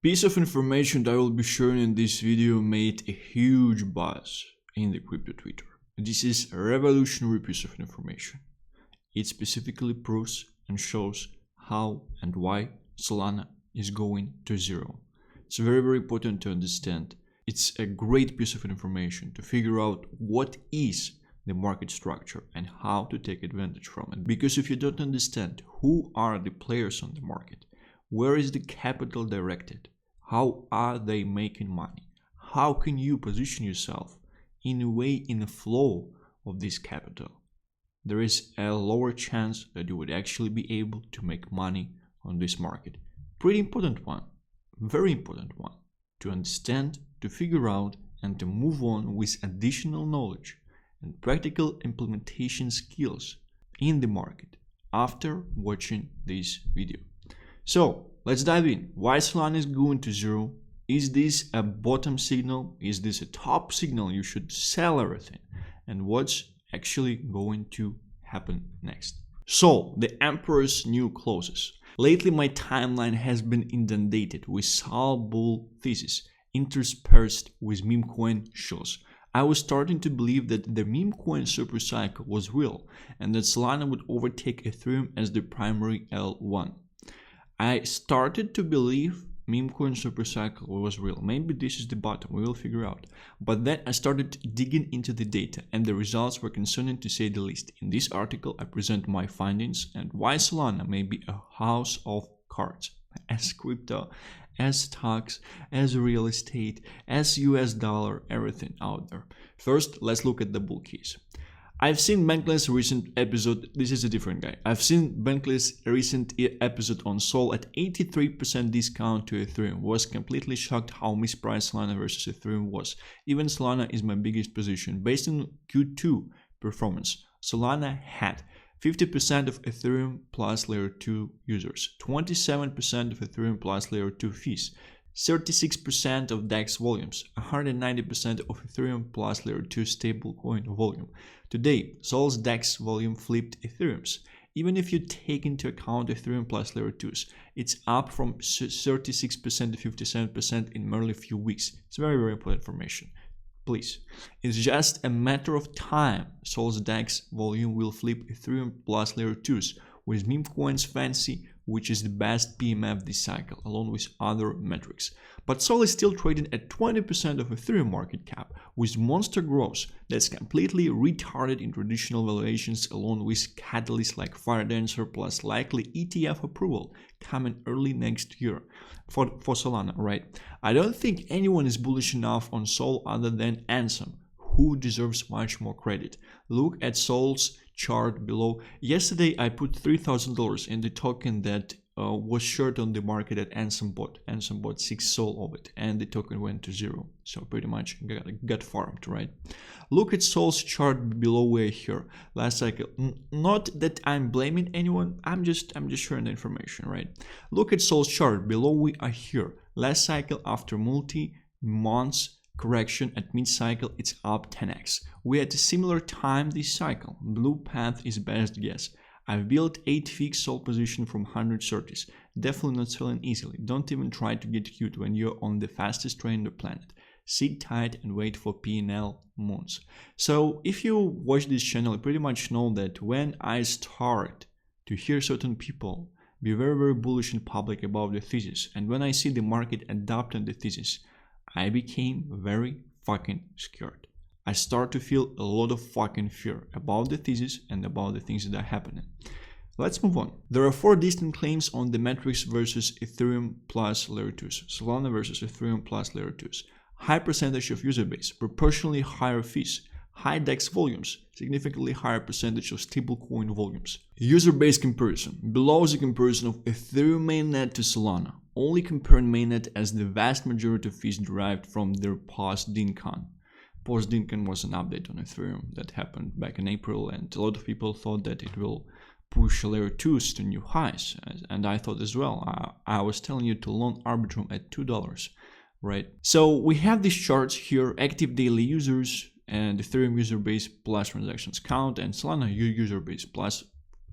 Piece of information that I will be sharing in this video made a huge buzz in the crypto Twitter. This is a revolutionary piece of information. It specifically proves and shows how and why Solana is going to zero. It's very important to understand. It's a great piece of information to figure out what is the market structure and how to take advantage from it. Because if you don't understand who are the players on the market, where is the capital directed, how are they making money, how can you position yourself in a way in the flow of this capital, there is a lower chance that you would actually be able to make money on this market. Pretty important one, very important one to understand, to figure out, and to move on with additional knowledge and practical implementation skills in the market after watching this video. So let's dive in. Why Solana is going to zero? Is this a bottom signal? Is this a top signal? You should sell everything. And what's actually going to happen next? So the emperor's new clauses. Lately my timeline has been inundated with Sol bull thesis interspersed with Memecoin shows. I was starting to believe that the Memecoin supercycle was real and that Solana would overtake Ethereum as the primary L1. I started to believe Memecoin supercycle was real. Maybe this is the bottom, we will figure out. But then I started digging into the data and the results were concerning to say the least. In this article I present my findings and why Solana may be a house of cards. As crypto, as stocks, as real estate, as US dollar, everything out there. First, let's look at the bull case. I've seen Bentley's recent episode, this is a different guy. I've seen Bentley's recent episode on Sol at 83% discount to Ethereum. Was completely shocked how mispriced Solana versus Ethereum was. Even Solana is my biggest position. Based on Q2 performance, Solana had 50% of Ethereum plus layer 2 users, 27% of Ethereum plus layer 2 fees, 36% of DEX volumes, 190% of Ethereum plus layer 2 stablecoin volume. Today, Sol's DEX volume flipped Ethereum's. Even if you take into account Ethereum plus layer 2s, it's up from 36% to 57% in merely a few weeks. It's very important information. Please, it's just a matter of time. Sol's DEX volume will flip Ethereum plus layer 2s with Memecoin's fancy, which is the best PMF this cycle, along with other metrics. But Sol is still trading at 20% of Ethereum market cap, with monster growth that's completely retarded in traditional valuations, along with catalysts like Fire Dancer plus likely ETF approval coming early next year for Solana, right? I don't think anyone is bullish enough on Sol other than Ansem, who deserves much more credit. Look at Sol's chart below. Yesterday I put $3,000 in the token that was short on the market at Ansem bought. Ansem bought 6 Sol of it and the token went to zero. So pretty much got farmed, right? Look at Sol's chart below where here last cycle. Not that I'm blaming anyone, I'm just sharing the information, right? Look at Sol's chart below we are here. Last cycle after multi-months correction at mid-cycle, it's up 10x. We're at a similar time this cycle. Blue path is best guess. I've built 8 fixed Sol position from 130s. Definitely not selling easily. Don't even try to get cute when you're on the fastest train on the planet. Sit tight and wait for P&L moons. So if you watch this channel, you pretty much know that when I start to hear certain people be very bullish in public about the thesis, and when I see the market adopting the thesis, I became very fucking scared. I start to feel a lot of fucking fear about the thesis and about the things that are happening. Let's move on. There are 4 distinct claims on the metrics versus Ethereum plus layer 2s. Solana versus Ethereum plus layer 2s. High percentage of user base, proportionally higher fees, high DEX volumes, significantly higher percentage of stablecoin volumes. User base comparison. Below is a comparison of Ethereum mainnet to Solana, only comparing mainnet as the vast majority of fees derived from their post-DinCon. Post-DinCon was an update on Ethereum that happened back in April, and a lot of people thought that it will push layer 2s to new highs, and I thought as well. I was telling you to long Arbitrum at $2, right? So we have these charts here, active daily users and Ethereum user base plus transactions count, and Solana user base plus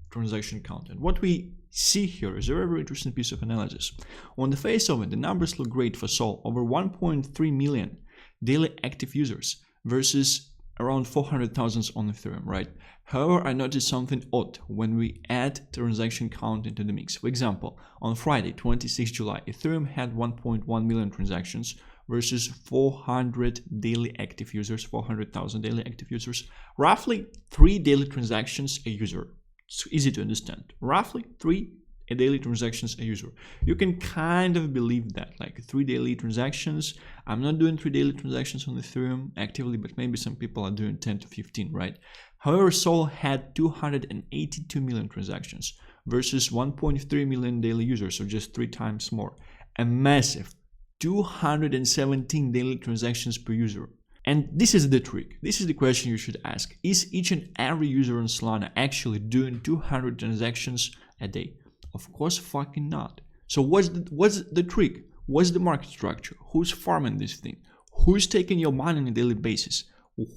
transaction count. And what we see here is a very interesting piece of analysis. On the face of it, the numbers look great for Sol, over 1.3 million daily active users versus around 400,000 on Ethereum, right? However, I noticed something odd when we add transaction count into the mix. For example, on Friday, 26 July, Ethereum had 1.1 million transactions versus 400 daily active users, 400,000 daily active users, roughly 3 daily transactions a user. It's easy to understand. Roughly 3 daily transactions a user. You can kind of believe that, like 3 daily transactions. I'm not doing 3 daily transactions on Ethereum actively, but maybe some people are doing 10 to 15, right? However, Sol had 282 million transactions versus 1.3 million daily users, so just 3 times more. A massive 217 daily transactions per user. And this is the trick. This is the question you should ask. Is each and every user on Solana actually doing 200 transactions a day? Of course fucking not. So what's the trick? What's the market structure? Who's farming this thing? Who's taking your money on a daily basis?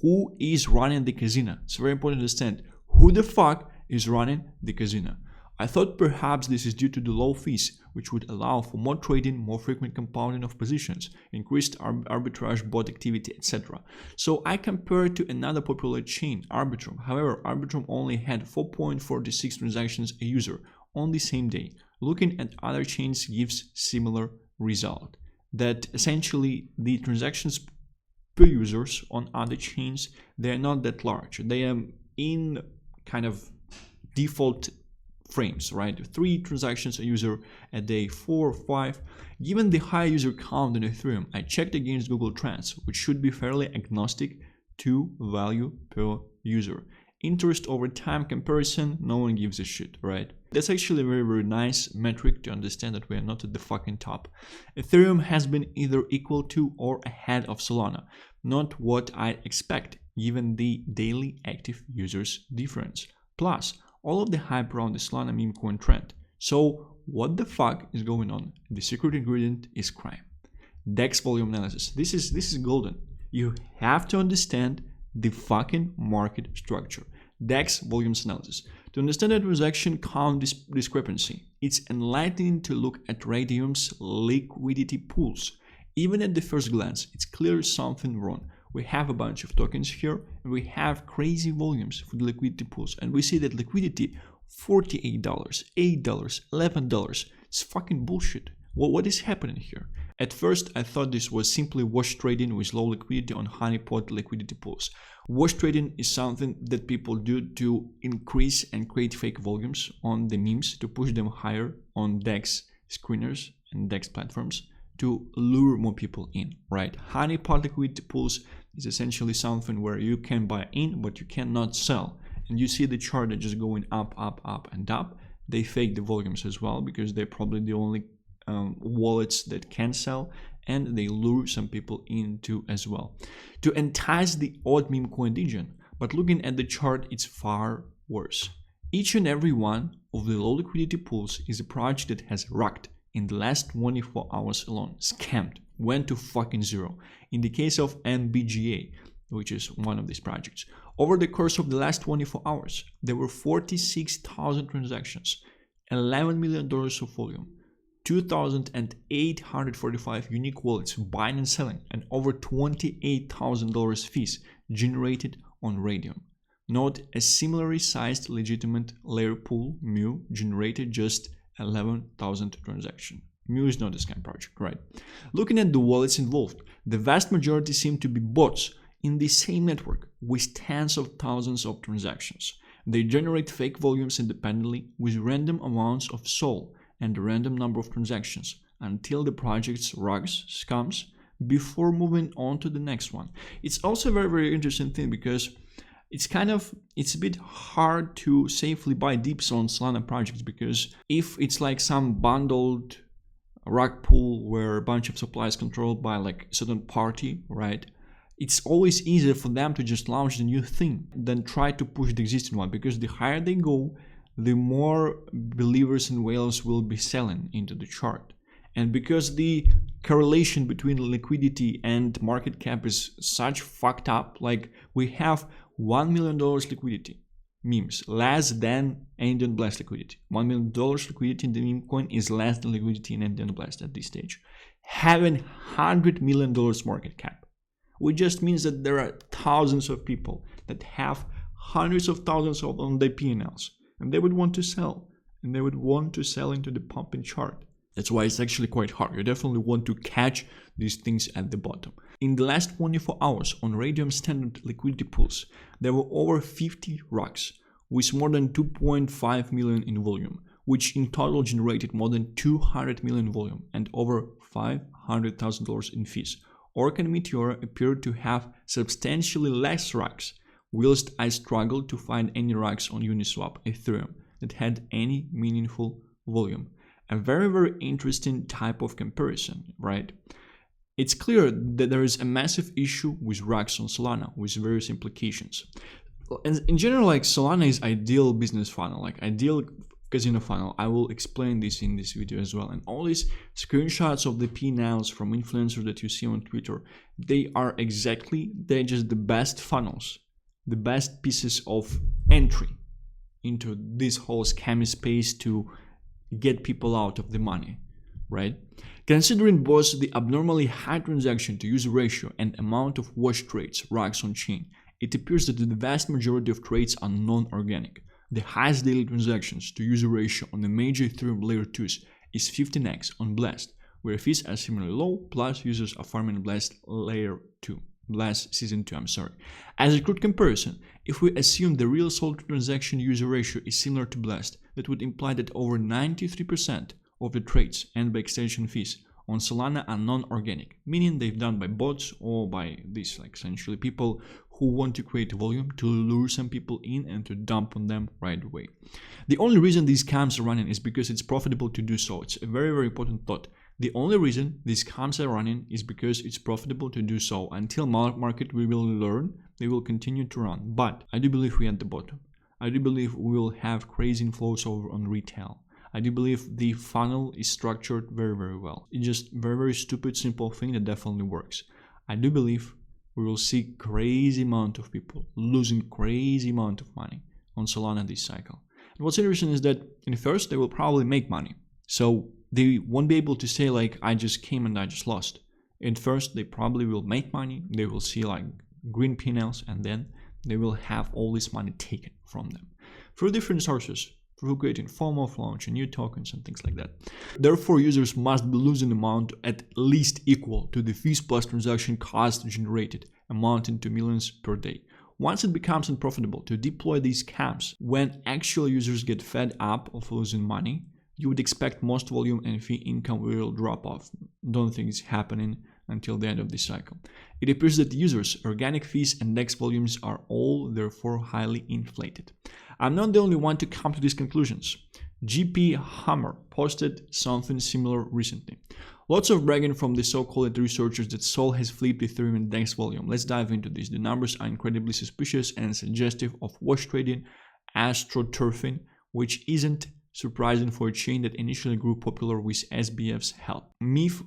Who is running the casino? It's very important to understand who the fuck is running the casino. I thought perhaps this is due to the low fees, which would allow for more trading, more frequent compounding of positions, increased arbitrage, bot activity, etc. So I compared to another popular chain, Arbitrum. However, Arbitrum only had 4.46 transactions a user on the same day. Looking at other chains gives similar result. That essentially the transactions per users on other chains, they are not that large. They are in kind of default frames, right? 3 transactions a user a day, 4 or 5. Given the high user count in Ethereum, I checked against Google Trends, which should be fairly agnostic to value per user. Interest over time comparison, no one gives a shit, right? That's actually a very nice metric to understand that we are not at the fucking top. Ethereum has been either equal to or ahead of Solana, not what I expect given the daily active users difference. Plus, all of the hype around the Solana Memecoin trend. So what the fuck is going on? The secret ingredient is crime. DEX volume analysis. This is golden. You have to understand the fucking market structure. DEX volumes analysis. To understand the transaction count discrepancy, it's enlightening to look at Radium's liquidity pools. Even at the first glance, it's clear something wrong. We have a bunch of tokens here, and we have crazy volumes for the liquidity pools, and we see that liquidity $48, $8, $11. It's fucking bullshit. What is happening here? At first, I thought this was simply wash trading with low liquidity on honeypot liquidity pools. Wash trading is something that people do to increase and create fake volumes on the memes to push them higher on DEX screeners and DEX platforms to lure more people in, right? Honeypot liquidity pools is essentially something where you can buy in, but you cannot sell. And you see the chart that just going up, up, up, and up. They fake the volumes as well because they're probably the only wallets that can sell, and they lure some people into as well to entice the odd Memecoin degen. But looking at the chart, it's far worse. Each and every one of the low liquidity pools is a project that has rocked in the last 24 hours alone, scammed, went to fucking zero. In the case of MBGA, which is one of these projects, over the course of the last 24 hours, there were 46,000 transactions, $11 million of volume, 2,845 unique wallets buying and selling, and over $28,000 fees generated on Radium. Note a similarly sized legitimate layer pool, Mu, generated just 11,000 transactions. Mu is not a scam project, right? Looking at the wallets involved, the vast majority seem to be bots in the same network with tens of thousands of transactions. They generate fake volumes independently with random amounts of SOL and a random number of transactions until the project's rugs scams before moving on to the next one. It's also a very interesting thing because it's a bit hard to safely buy dips on Solana projects, because if it's like some bundled rug pool where a bunch of supply is controlled by like a certain party, right? It's always easier for them to just launch the new thing than try to push the existing one, because the higher they go, the more believers and whales will be selling into the chart. And because the correlation between liquidity and market cap is such fucked up, like we have $1 million liquidity, memes, less than End on Blast liquidity. $1 million liquidity in the Memecoin is less than liquidity in End on Blast at this stage. Having $100 million market cap, which just means that there are thousands of people that have hundreds of thousands on their P&Ls, and they would want to sell, and they would want to sell into the pumping chart. That's why it's actually quite hard. You definitely want to catch these things at the bottom. In the last 24 hours on Radium standard liquidity pools, there were over 50 rocks with more than 2.5 million in volume, which in total generated more than 200 million volume and over $500,000 in fees. Orc and Meteor appeared to have substantially less rocks, whilst I struggled to find any rocks on Uniswap Ethereum that had any meaningful volume. A very interesting type of comparison, right? It's clear that there is a massive issue with rocks on Solana with various implications. And in general, like Solana is ideal business funnel, like ideal casino funnel. I will explain this in this video as well. And all these screenshots of the P&Ls from influencers that you see on Twitter, they're just the best funnels, the best pieces of entry into this whole scammy space to get people out of the money, right? Considering both the abnormally high transaction to user ratio and amount of wash trades rocks on chain, it appears that the vast majority of trades are non-organic. The highest daily transactions to user ratio on the major Ethereum layer 2s is 15x on Blast, where fees are similarly low, plus users are farming Blast layer 2. Blast season 2, As a crude comparison, if we assume the real sold transaction user ratio is similar to Blast, that would imply that over 93% of the trades and by extension fees on Solana are non-organic, meaning they've done by bots or by these like essentially people who want to create volume to lure some people in and to dump on them right away. The only reason these scams are running is because it's profitable to do so. It's a very important thought. The only reason these scams are running is because it's profitable to do so. Until market we will learn, they will continue to run. But I do believe we're at the bottom. I do believe we will have crazy inflows over on retail. I do believe the funnel is structured very well. It's just very stupid, simple thing that definitely works. I do believe we will see crazy amount of people losing crazy amount of money on Solana this cycle. And what's interesting is that in first they will probably make money. So they won't be able to say like, I just came and I just lost. In first, they probably will make money. They will see like green P&Ls and then they will have all this money taken from them through different sources, through creating FOMO, launching new tokens and things like that. Therefore, users must be losing amount at least equal to the fees plus transaction cost generated, amounting to millions per day. Once it becomes unprofitable to deploy these scams, when actual users get fed up of losing money, you would expect most volume and fee income will drop off. Don't think it's happening until the end of this cycle. It appears that users, organic fees and DEX volumes are all therefore highly inflated. I'm not the only one to come to these conclusions. GP Hammer posted something similar recently. Lots of bragging from the so-called researchers that Sol has flipped Ethereum and DEX volume. Let's dive into this. The numbers are incredibly suspicious and suggestive of wash trading, astroturfing, which isn't surprising for a chain that initially grew popular with SBF's help. MEV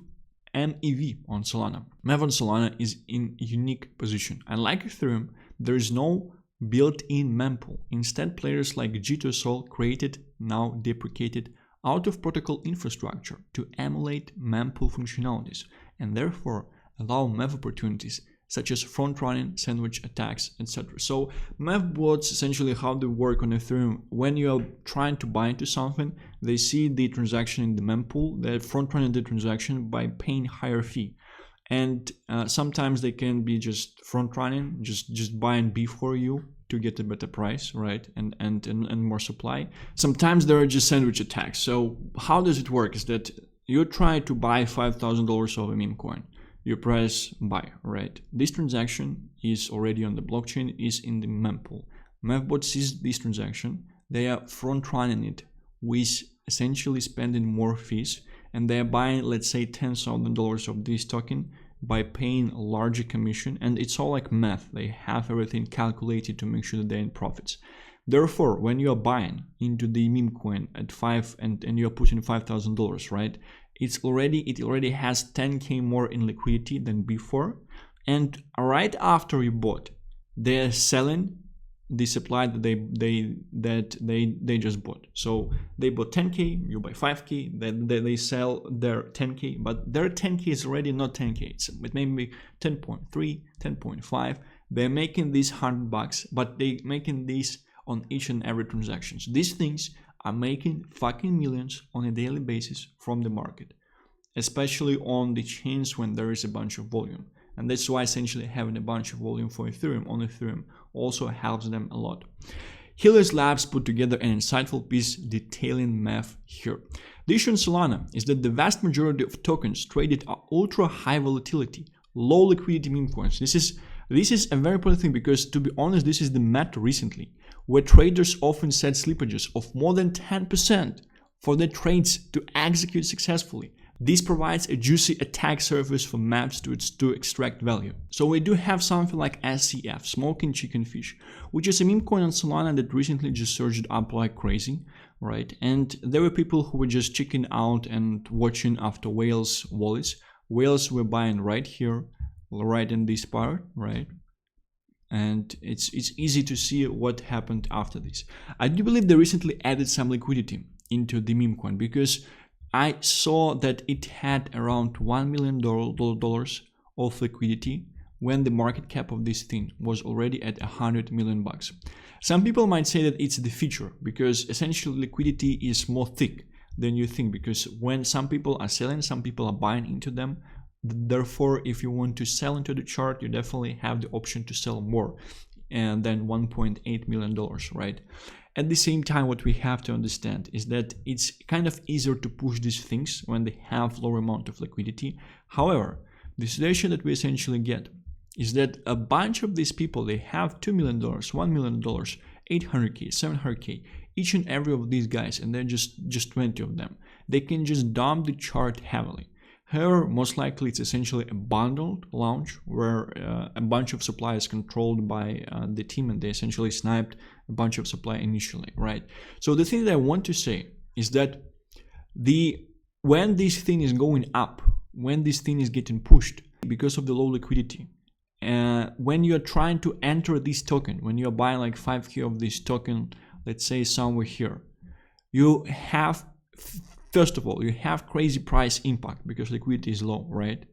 on Solana. MEV on Solana is in a unique position. Unlike Ethereum, there is no built-in mempool. Instead, players like G2Sol created, now deprecated, out-of-protocol infrastructure to emulate mempool functionalities and therefore allow MEV opportunities such as front-running, sandwich attacks, etc. So MEV bots, essentially how they work on Ethereum, when you are trying to buy into something, they see the transaction in the mempool, they front-running the transaction by paying higher fee. And sometimes they can be just front-running, just buying before you to get a better price, right? And more supply. Sometimes there are just sandwich attacks. So how does it work is that you try to buy $5,000 of a meme coin. You press buy, right? This transaction is already on the blockchain, is in the mempool. MEVBot sees this transaction, they are front running it with essentially spending more fees, and they are buying, let's say, $10,000 of this token by paying a larger commission, and it's all like math. They have everything calculated to make sure that they're in profits. Therefore, when you are buying into the meme coin at $5 and you are putting $5,000, right? It already has 10k more in liquidity than before, and right after you bought, they're selling the supply that they just bought. So they bought 10k, you buy 5k, then they sell their 10k, but their 10k is already not 10k, it may be 10.3, 10.5. They're making these $100, but they making these on each and every transaction. So these things are making fucking millions on a daily basis from the market, especially on the chains when there is a bunch of volume. And that's why essentially having a bunch of volume for Ethereum on Ethereum also helps them a lot. Helios Labs put together an insightful piece detailing math here. The issue in Solana is that the vast majority of tokens traded are ultra high volatility, low liquidity meme coins. This is a very important thing because, to be honest, this is the matter recently, where traders often set slippages of more than 10% for their trades to execute successfully. This provides a juicy attack surface for maps to extract value. So we do have something like SCF, Smoking Chicken Fish, which is a meme coin on Solana that recently just surged up like crazy, right? And there were people who were just checking out and watching after whales wallets. Whales were buying right here, right in this part, right? And it's easy to see what happened after this. I do believe they recently added some liquidity into the meme coin because I saw that it had around $1 million of liquidity when the market cap of this thing was already at $100 million. Some people might say that it's the feature because essentially liquidity is more thick than you think, because when some people are selling, some people are buying into them. Therefore, if you want to sell into the chart, you definitely have the option to sell more than $1.8 million, right? At the same time, what we have to understand is that it's kind of easier to push these things when they have lower amount of liquidity. However, the situation that we essentially get is that a bunch of these people, they have $2 million, $1 million, 800k, 700k, each and every of these guys, and they're just 20 of them. They can just dump the chart heavily. However, most likely it's essentially a bundled launch where a bunch of supply is controlled by the team, and they essentially sniped a bunch of supply initially, right? So the thing that I want to say is that when this thing is going up, when this thing is getting pushed because of the low liquidity, when you're trying to enter this token, when you're buying like 5k of this token, let's say somewhere here, you have, first of all, you have crazy price impact because liquidity is low, right?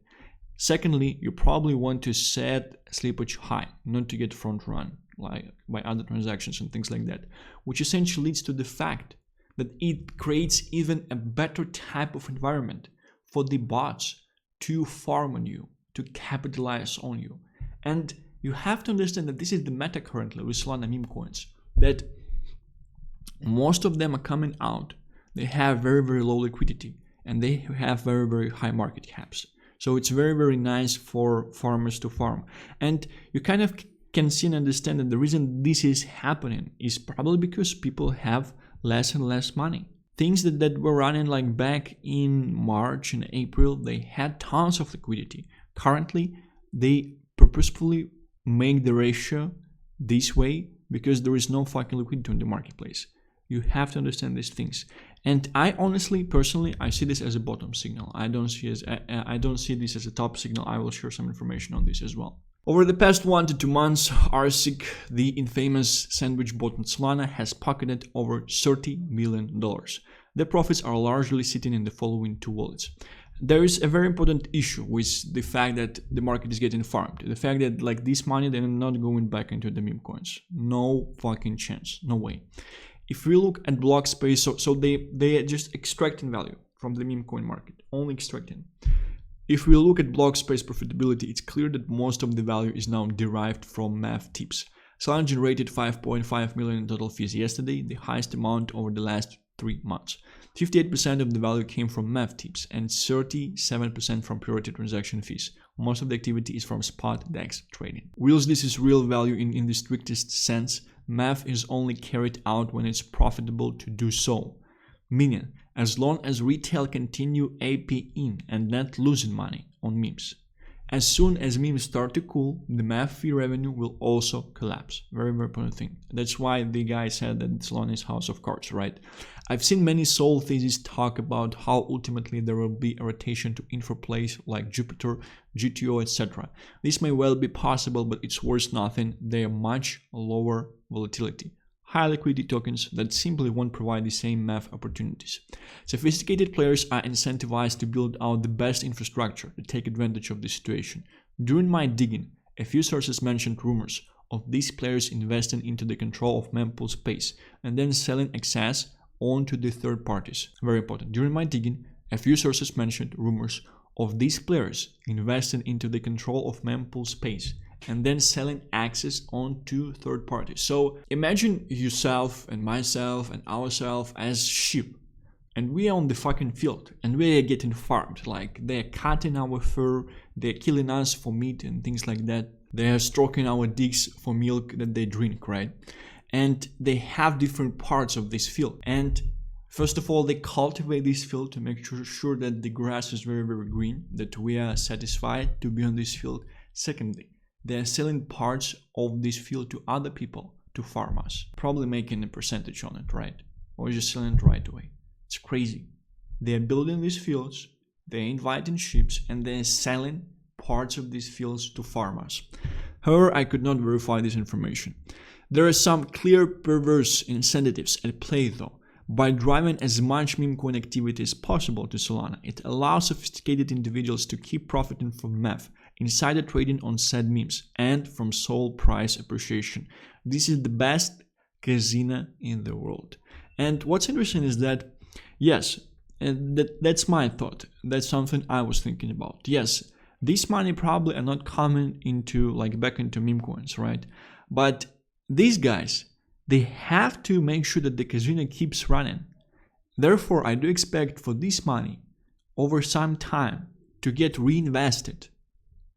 Secondly, you probably want to set slippage high, not to get front run like by other transactions and things like that, which essentially leads to the fact that it creates even a better type of environment for the bots to farm on you, to capitalize on you. And you have to understand that this is the meta currently with Solana meme coins, that most of them are coming out. They have very, very low liquidity and they have very, very high market caps. So it's very, very nice for farmers to farm. And you kind of can see and understand that the reason this is happening is probably because people have less and less money. Things that were running like back in March and April, they had tons of liquidity. Currently, they purposefully make the ratio this way because there is no fucking liquidity in the marketplace. You have to understand these things. And I honestly, personally, I see this as a bottom signal. I don't see this as a top signal. I will share some information on this as well. Over the past 1 to 2 months, RSIC, the infamous sandwich bot on Solana, has pocketed over $30 million. The profits are largely sitting in the following two wallets. There is a very important issue with the fact that the market is getting farmed. The fact that like this money, they're not going back into the meme coins. No fucking chance. No way. If we look at block space, so they are just extracting value from the meme coin market, only extracting. If we look at block space profitability, it's clear that most of the value is now derived from math tips. Solana generated 5.5 million in total fees yesterday, the highest amount over the last 3 months. 58% of the value came from math tips and 37% from priority transaction fees. Most of the activity is from spot DEX trading. Whilst this is real value in the strictest sense, math is only carried out when it's profitable to do so. Meaning, as long as retail continue APing and not losing money on memes. As soon as memes start to cool, the math fee revenue will also collapse. Very, very important thing. That's why the guy said that Solana is house of cards, right? I've seen many Sol theses talk about how ultimately there will be a rotation to infra plays like Jupiter, GTO, etc. This may well be possible, but it's worth nothing. They are much lower volatility. High liquidity tokens that simply won't provide the same math opportunities. Sophisticated players are incentivized to build out the best infrastructure to take advantage of this situation. During my digging, a few sources mentioned rumors of these players investing into the control of mempool space and then selling excess onto the third parties. Very important. During my digging, a few sources mentioned rumors of these players investing into the control of mempool space and then selling access onto third parties. So imagine yourself and myself and ourselves as sheep, and we are on the fucking field and we are getting farmed. Like, they're cutting our fur, they're killing us for meat and things like that. They're stroking our dicks for milk that they drink, right? And they have different parts of this field. And first of all, they cultivate this field to make sure that the grass is very, very green, that we are satisfied to be on this field. Secondly, they're selling parts of this field to other people to farm us, probably making a percentage on it, right? Or just selling it right away. It's crazy. They're building these fields, they're inviting ships, and they're selling parts of these fields to farm us. However, I could not verify this information. There are some clear perverse incentives at play though. By driving as much Memecoin activity as possible to Solana, it allows sophisticated individuals to keep profiting from math, insider trading on said memes, and from Sol price appreciation. This is the best casino in the world. And what's interesting is that, yes, and that's my thought. That's something I was thinking about. Yes, this money probably are not coming into, like, back into meme coins, right? But these guys, they have to make sure that the casino keeps running. Therefore, I do expect for this money over some time to get reinvested,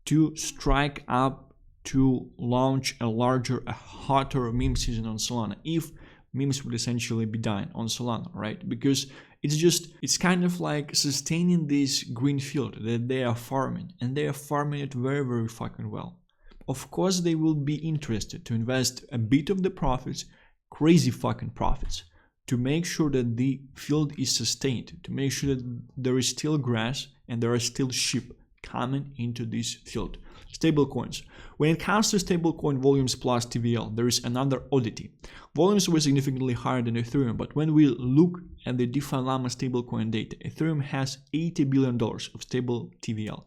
to strike up, to launch a larger, a hotter meme season on Solana, if memes would essentially be dying on Solana, right? Because it's kind of like sustaining this green field that they are farming, and they are farming it very, very fucking well. Of course, they will be interested to invest a bit of the profits, crazy fucking profits, to make sure that the field is sustained, to make sure that there is still grass and there are still sheep coming into this field. Stablecoins. When it comes to stablecoin volumes plus TVL, there is another oddity. Volumes were significantly higher than Ethereum, but when we look at the DeFi Llama stablecoin data, Ethereum has $80 billion of stable TVL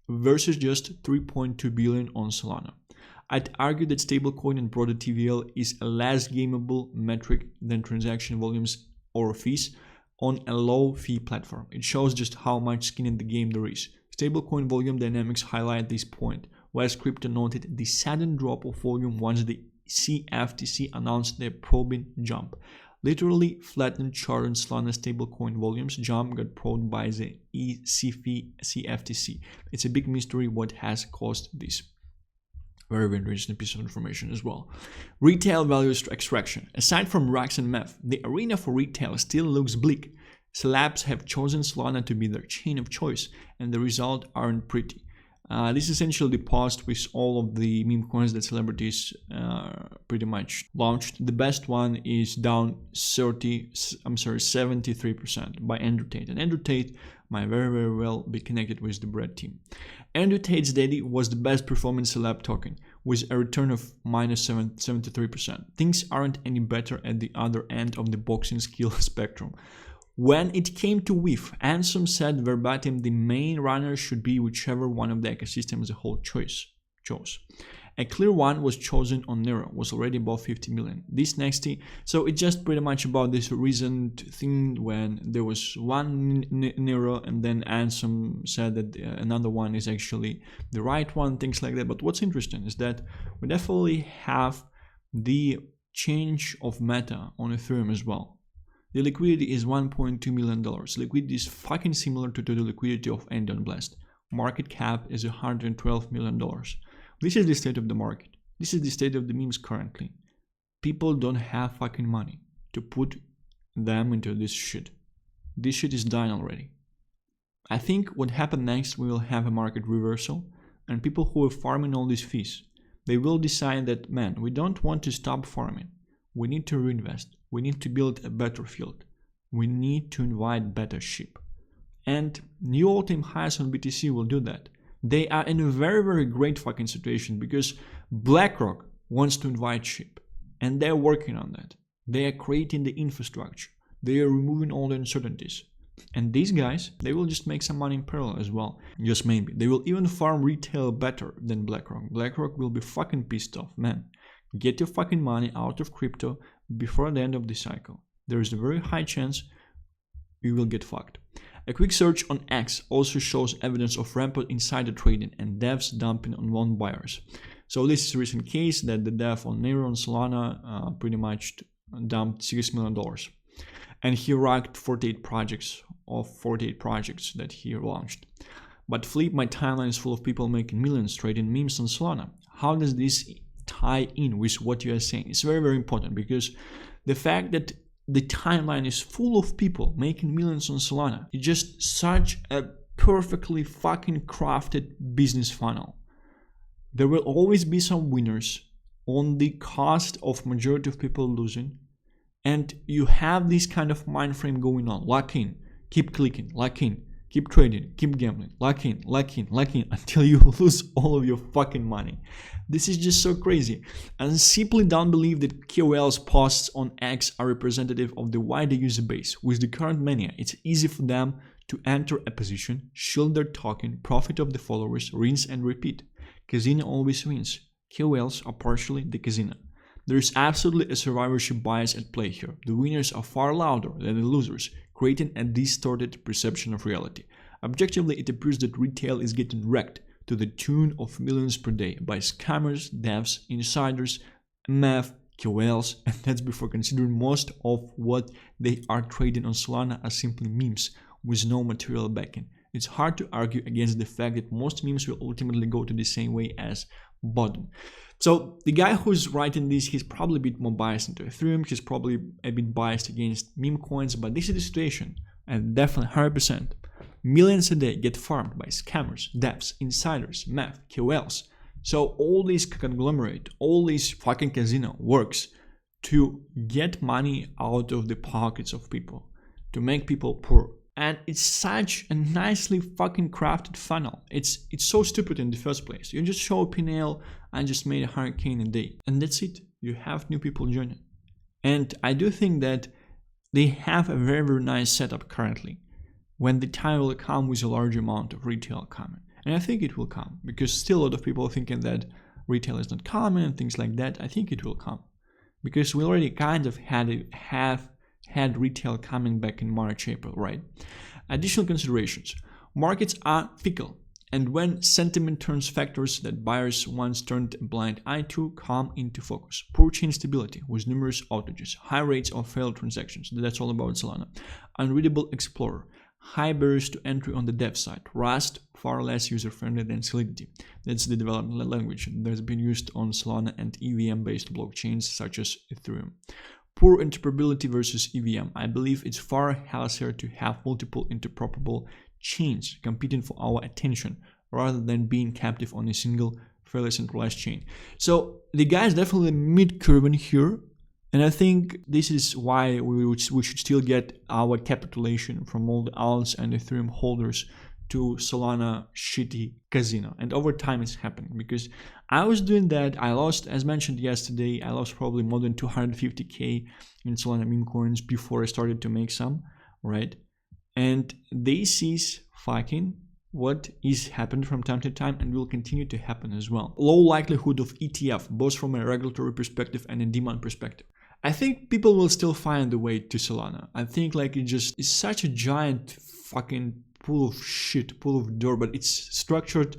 versus just 3.2 billion on Solana. I'd argue that stablecoin and broader TVL is a less gameable metric than transaction volumes or fees on a low fee platform. It shows just how much skin in the game there is. Stablecoin volume dynamics highlight this point, whereas crypto noted the sudden drop of volume once the CFTC announced their probing jump. Literally flattened chart on Solana stablecoin volumes jump got probed by the CFTC. It's a big mystery what has caused this. Very, very interesting piece of information as well. Retail value extraction. Aside from racks and MEF, the arena for retail still looks bleak. Celebs have chosen Solana to be their chain of choice, and the result aren't pretty. This is essentially the post with all of the meme coins that celebrities pretty much launched. The best one is down 73% by Andrew Tate. And Andrew Tate might very, very well be connected with the Bread team. Andrew Tate's Daddy was the best performing celeb token with a return of minus 73%. Things aren't any better at the other end of the boxing skill spectrum. When it came to WIF, Ansem said verbatim the main runner should be whichever one of the ecosystem as a whole chose. A clear one was chosen on Nero, was already above 50 million. This next, so it's just pretty much about this recent thing when there was one Nero and then Ansem said that another one is actually the right one, things like that. But what's interesting is that we definitely have the change of meta on Ethereum as well. The liquidity is $1.2 million. Liquidity is fucking similar to the liquidity of Endion Blast. Market cap is $112 million. This is the state of the market. This is the state of the memes currently. People don't have fucking money to put them into this shit. This shit is dying already. I think what happened next, we will have a market reversal. and people who are farming all these fees, they will decide that, man, we don't want to stop farming. We need to reinvest. We need to build a better field. We need to invite better sheep. And new all-time highs on BTC will do that. They are in a very, very great fucking situation because BlackRock wants to invite sheep. And they're working on that. They are creating the infrastructure. They are removing all the uncertainties. And these guys, they will just make some money in parallel as well. Just maybe. They will even farm retail better than BlackRock. BlackRock will be fucking pissed off. Man, get your fucking money out of crypto before the end of the cycle. There is a very high chance you will get fucked. A quick search on X also shows evidence of rampant insider trading and devs dumping on one buyers. So this is a recent case that the dev on Nero and Solana pretty much dumped $6 million. And he ranked 48 projects that he launched. But Flip, my timeline is full of people making millions trading memes on Solana. How does this tie in with what you are saying? It's very, very important because the fact that the timeline is full of people making millions on Solana is just such a perfectly fucking crafted business funnel. There will always be some winners on the cost of majority of people losing. And you have this kind of mind frame going on. Lock in, keep clicking, lock in, keep trading, keep gambling, lock in, until you lose all of your fucking money. This is just so crazy. And simply don't believe that KOL's posts on X are representative of the wider user base. With the current mania, it's easy for them to enter a position, shield their token, profit of the followers, rinse and repeat. Casino always wins. KOLs are partially the casino. There is absolutely a survivorship bias at play here. The winners are far louder than the losers, creating a distorted perception of reality. Objectively, it appears that retail is getting wrecked to the tune of millions per day by scammers, devs, insiders, MEV, KOLs, and that's before considering most of what they are trading on Solana are simply memes with no material backing. It's hard to argue against the fact that most memes will ultimately go to the same way as bottom. So the guy who's writing this, he's probably a bit more biased into Ethereum, he's probably a bit biased against meme coins, but this is the situation, and definitely 100%. Millions a day get farmed by scammers, devs, insiders, MEV, KOLs. So all this conglomerate, all this fucking casino works to get money out of the pockets of people, to make people poor. And it's such a nicely fucking crafted funnel. It's so stupid in the first place. You just show a P&L and just made a hurricane a day. And that's it. You have new people joining. And I do think that they have a very, very nice setup currently. When the time will come with a large amount of retail coming. And I think it will come. Because still a lot of people are thinking that retail is not coming and things like that. I think it will come. Because we already kind of had retail coming back in March, April, right? Additional considerations. Markets are fickle, and when sentiment turns factors that buyers once turned a blind eye to come into focus. Poor chain stability with numerous outages, high rates of failed transactions, that's all about Solana. Unreadable Explorer, high barriers to entry on the dev side, Rust, far less user-friendly than Solidity. That's the development language that's been used on Solana and EVM-based blockchains such as Ethereum. Poor interoperability versus EVM. I believe it's far healthier to have multiple interoperable chains competing for our attention rather than being captive on a single fairly centralized chain. So the guy is definitely mid-curving here, and I think this is why we should still get our capitulation from all the alts and Ethereum holders to Solana shitty casino. And over time it's happening because I was doing that. I lost, as mentioned yesterday, I lost probably more than 250k in Solana meme coins before I started to make some, right? And this is fucking what is happening from time to time and will continue to happen as well. Low likelihood of ETF, both from a regulatory perspective and a demand perspective. I think people will still find the way to Solana. I think like it's such a giant fucking pool of shit, pool of dirt, but it's structured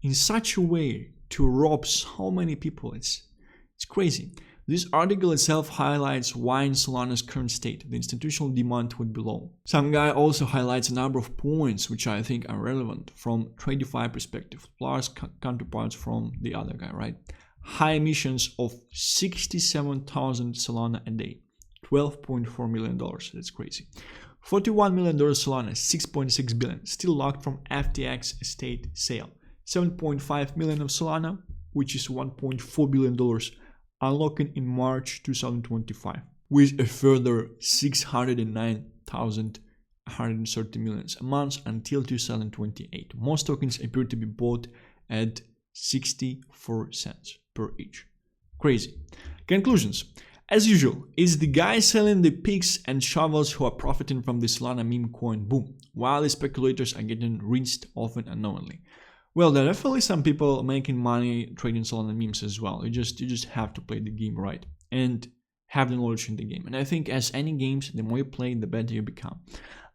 in such a way to rob so many people. It's crazy. This article itself highlights why in Solana's current state the institutional demand would be low. Some guy also highlights a number of points which I think are relevant from TradeFi perspective, plus counterparts from the other guy, right? High emissions of 67,000 Solana a day, $12.4 million. That's crazy. $41 million Solana, $6.6 billion, still locked from FTX estate sale. 7.5 million of Solana, which is $1.4 billion, unlocking in March 2025, with a further 609,130 million a month until 2028. Most tokens appear to be bought at 64 cents per each. Crazy. Conclusions. As usual, it's the guys selling the picks and shovels who are profiting from the Solana meme coin boom, while the speculators are getting rinsed often unknowingly. Well, there are definitely some people making money trading Solana memes as well. You just have to play the game right and have the knowledge in the game. And I think as any games, the more you play, the better you become.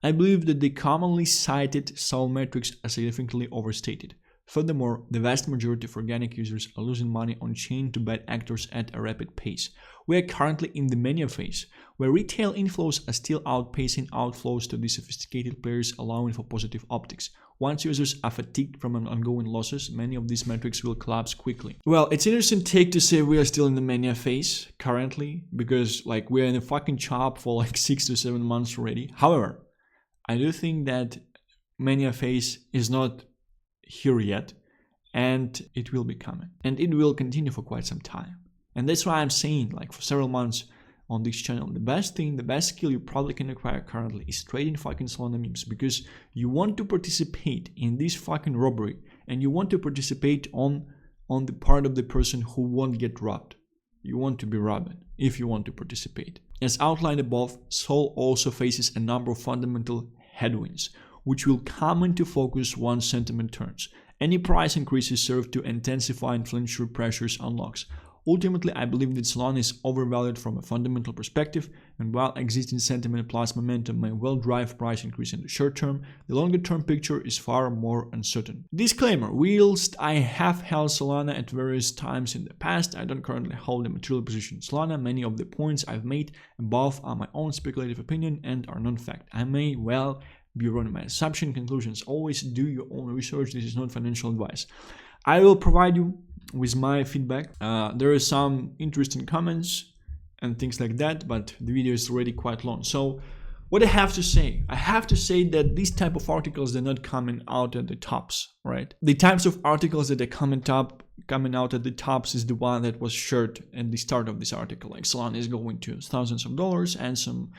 I believe that the commonly cited SOL metrics are significantly overstated. Furthermore, the vast majority of organic users are losing money on chain to bad actors at a rapid pace. We are currently in the mania phase, where retail inflows are still outpacing outflows to the sophisticated players, allowing for positive optics. Once users are fatigued from ongoing losses, many of these metrics will collapse quickly. Well, it's an interesting take to say we are still in the mania phase currently, because we're in a fucking chop for 6 to 7 months already. However, I do think that mania phase is not here yet, and it will be coming, and it will continue for quite some time. And that's why I'm saying, for several months on this channel, the best skill you probably can acquire currently is trading fucking Solana memes, because you want to participate in this fucking robbery, and you want to participate on the part of the person who won't get robbed. You want to be robbed if you want to participate. As outlined above, SOL also faces a number of fundamental headwinds, which will come into focus once sentiment turns. Any price increases serve to intensify inflationary pressures on locks. Ultimately, I believe that Solana is overvalued from a fundamental perspective, and while existing sentiment plus momentum may well drive price increase in the short term, the longer term picture is far more uncertain. Disclaimer: whilst I have held Solana at various times in the past, I don't currently hold a material position in Solana. Many of the points I've made above are my own speculative opinion and are non-fact. I may well be wrong in my assumption. Conclusions: always do your own research. This is not financial advice. I will provide you with my feedback. There are some interesting comments and things like that, but the video is already quite long. So what I have to say that these type of articles, they're not coming out at the tops, right? The types of articles that are coming out at the tops is the one that was shared at the start of this article, like Solana is going to thousands of dollars and some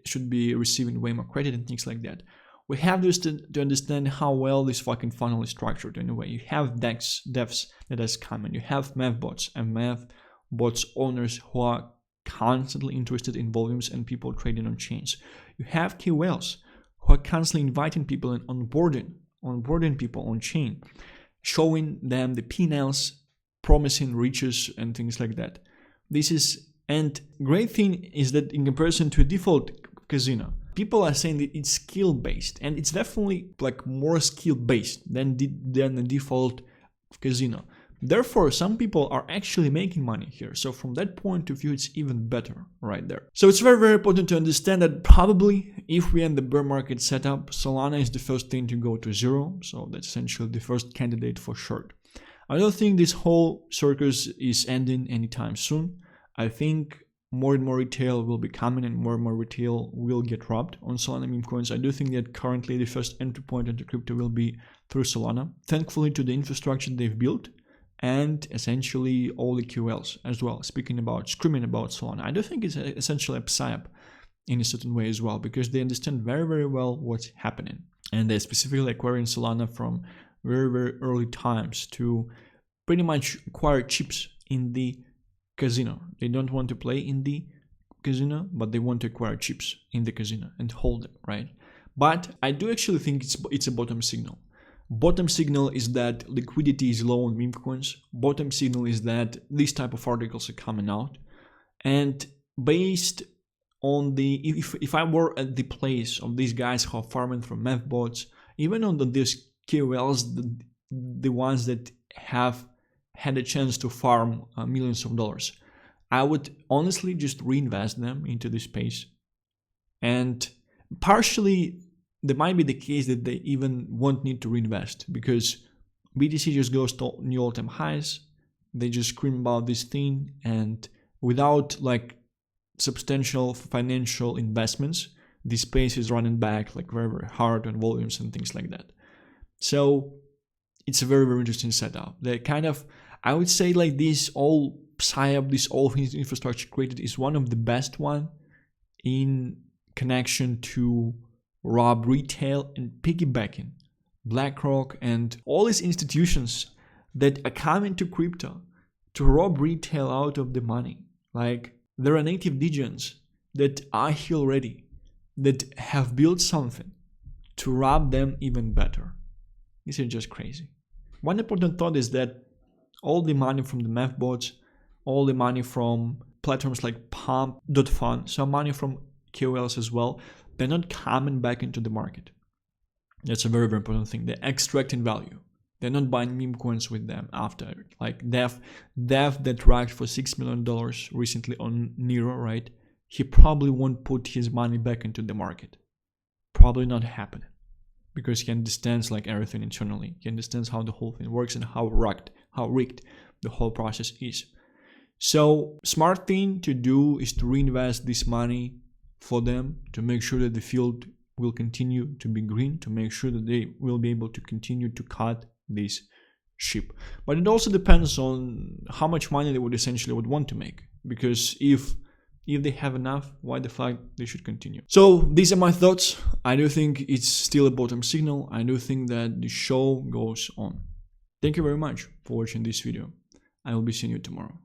should be receiving way more credit and things like that. We have to understand how well this fucking funnel is structured. Anyway, you have devs that has come in. You have math bots and math bots owners who are constantly interested in volumes and people trading on chains. You have KOLs who are constantly inviting people and onboarding people on chain, showing them the P&Ls, promising riches and things like that. And great thing is that in comparison to a default casino, people are saying that it's skill based, and it's definitely more skill based than the default casino. Therefore, some people are actually making money here. So from that point of view, it's even better right there. So it's very, very important to understand that probably if we end the bear market setup, Solana is the first thing to go to zero. So that's essentially the first candidate for short. I don't think this whole circus is ending anytime soon. I think more and more retail will be coming and more retail will get robbed on Solana meme coins. I do think that currently the first entry point into crypto will be through Solana, thankfully to the infrastructure they've built and essentially all the QLs as well, screaming about Solana. I do think it's essentially a psyop in a certain way as well, because they understand very, very well what's happening. And they're specifically acquiring Solana from very, very early times to pretty much acquire chips in the casino. They don't want to play in the casino, but they want to acquire chips in the casino and hold them, right? But I do actually think it's a bottom signal. Bottom signal is that liquidity is low on meme coins. Bottom signal is that these type of articles are coming out. And based on if I were at the place of these guys who are farming from math bots, even on these KOLs, the ones that have had a chance to farm millions of dollars, I would honestly just reinvest them into this space. And partially, there might be the case that they even won't need to reinvest, because BTC just goes to new all-time highs. They just scream about this thing, and without substantial financial investments, this space is running back very, very hard on volumes and things like that. So it's a very, very interesting setup. They kind of, I would say, like, this all PSYOP, this all infrastructure created is one of the best one in connection to rob retail and piggybacking BlackRock and all these institutions that are coming to crypto to rob retail out of the money. Like, there are native degens that are here already, that have built something to rob them even better. This is just crazy. One important thought is that all the money from the MEF bots, all the money from platforms like Pump.fun, some money from KOLs as well, they're not coming back into the market. That's a very, very important thing. They're extracting value. They're not buying meme coins with them after. Like Dev that racked for $6 million recently on Nero, right? He probably won't put his money back into the market. Probably not happening. Because he understands like everything internally. He understands how the whole thing works and how rigged the whole process is. So smart thing to do is to reinvest this money for them, to make sure that the field will continue to be green, to make sure that they will be able to continue to cut this ship. But it also depends on how much money they would essentially want to make. Because if they have enough, why the fuck they should continue? So these are my thoughts. I do think it's still a bottom signal. I do think that the show goes on. Thank you very much for watching this video. I will be seeing you tomorrow.